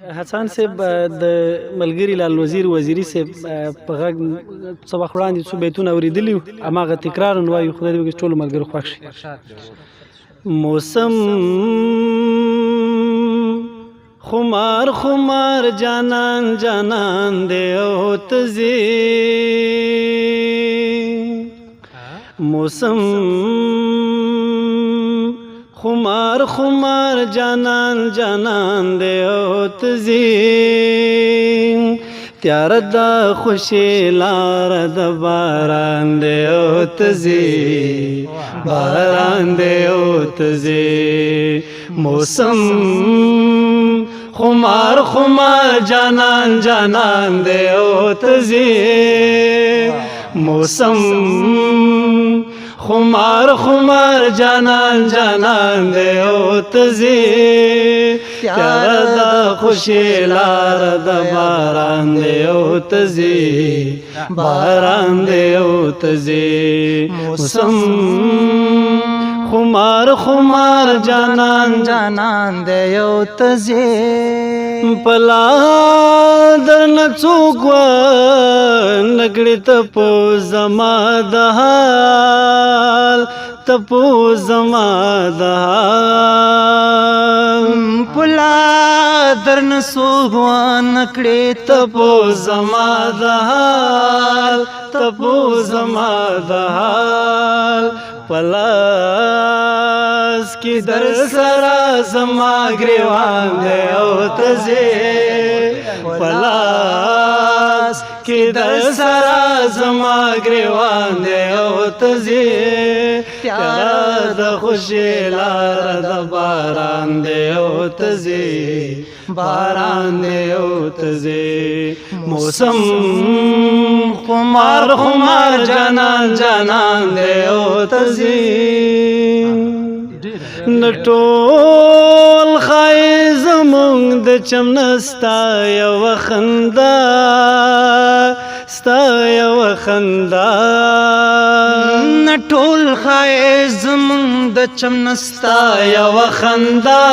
حسن صاحب د ملګري لال وزیر وزیری صاحب په غږ څه وخت وړاندې څو بیتونه اورېدلي وو، هماغه تکرارا وایو. خدای دې وکړي ټولو ملګرو خوښ شي. موسم خمار خمار جانان جانان دی او ته ځې، موسم خمار خمار جانان جانان دی او ته ځې، تیاره ده خوشي لاره د باران دی او ته ځې، باران دی او ته ځې. موسم خمار خمار جانان جانان دی او ته ځې، موسم خمار خمار جانان جانان دی او ته ځې، تیاره ده خوشي لاره د باران دی او ته ځې، باران دی او ته ځې. موسم خمار خمار جانان جانان دی او ته ځې، پلا درنه څوک ونکړي تپو زما د حال، تپو زما د حال، پلا درنه څوک ونکړي تپو زما د حال، تپو زما د حال. پلاس کی در سرا زما گریوان دی او ته ځې، پلاس کی در سرا زما گریوان دی او ته ځې، تیاره د خوشي لاره د باران دی او ته ځې، باران دی او ته ځې. موسم خمار خمار جانان جانان دی او ته ځې، نټول خای زمونږ د چمنه ستا یوه خندا، ستا یوه خندا، نټول خای زمونږ د چمنه ستا یوه خندا،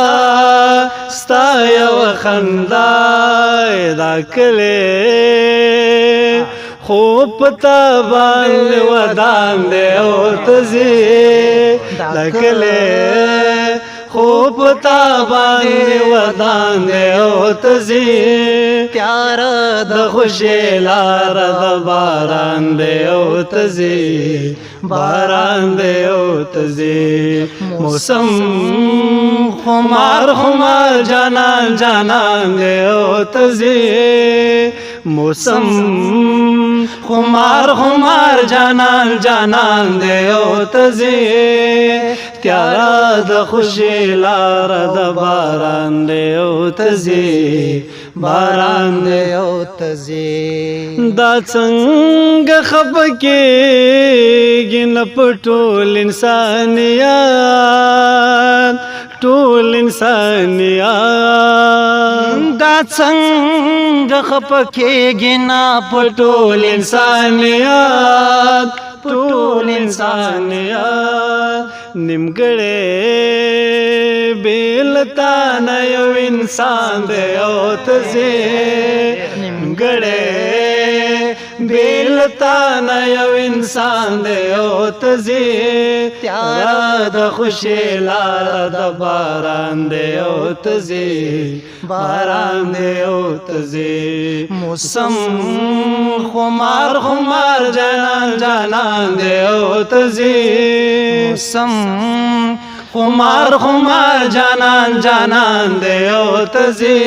ستا یوه خندا. دا کلی خو پتا باندې ودان دی او ته ځې، دا کلی خو پتا باندې ودان دی او ته ځې، تیاره د خوشي لاره د باران دی او ته ځې، باران دی او ته ځې. موسم خمار خمار جانان جانان دی او ته ځې، موسم خمار خمار جانان جانان دی او ته ځې، تیاره د خوشي لاره د باران دی او ته ځې، باران دی او ته ځې. دا څنګه خفه کېږي نه په ټول انسانیت، ټول انسانیت، دا څنګه خفه کېږي نه په ټول انسانیت، ټول انسانیت. نیمګړی بېلتا نه یو انسان دی او ته ځې، نیمګړی بېلتا نه یو انسان دی او ته ځې، تیاره د خوشي لاره د باران دی او ته ځې، باران دی او ته ځې. موسم خمار خمار جانان جانان دی او ته ځې، موسم خمار خمار جانان جانان دی او ته ځې،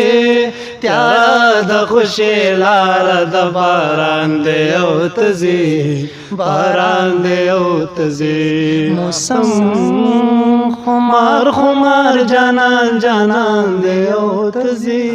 تیاره د خوشي لاره د باران دی او ته ځې، باران دی او ته ځې. موسم خمار خمار جانان جانان دی او ته ځې.